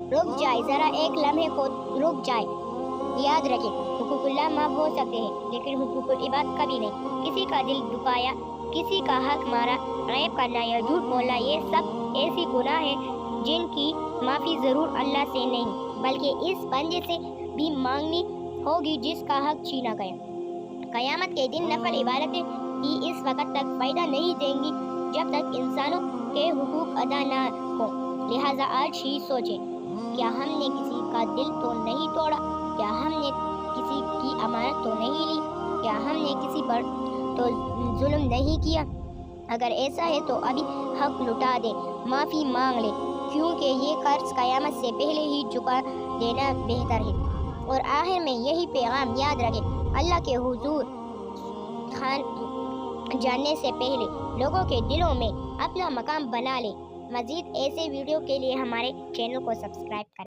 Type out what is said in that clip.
रुक जाए, ज़रा एक लम्हे को रुक जाए। याद रखें, हुकूकुल्लाह माफ़ हो सकते हैं, लेकिन हुकूकुल इबाद कभी नहीं। किसी का दिल दुखाया, किसी का हक मारा, गैब करना या झूठ बोलना, ये सब ऐसी गुनाह है जिनकी माफ़ी ज़रूर अल्लाह से नहीं बल्कि इस बंदे से भी मांगनी होगी जिसका हक छीना गया। क़यामत के दिन नफल इबादतें ही इस वक्त तक फ़ायदा नहीं देंगी जब तक इंसानों के हुकूक अदा ना हो। लिहाजा आज ही सोचें, क्या हमने किसी का दिल तो नहीं तोड़ा? क्या हमने किसी की अमानत तो नहीं ली? क्या हमने किसी पर तो जुल्म नहीं किया? अगर ऐसा है तो अभी हक लुटा दे, माफ़ी मांग ले, क्योंकि ये कर्ज क़यामत से पहले ही चुका देना बेहतर है। और आखिर में यही पैगाम याद रखें, अल्लाह के हुजूर खान जानने से पहले लोगों के दिलों में अपना मकाम बना ले। मज़ीद ऐसे वीडियो के लिए हमारे चैनल को सब्सक्राइब करें।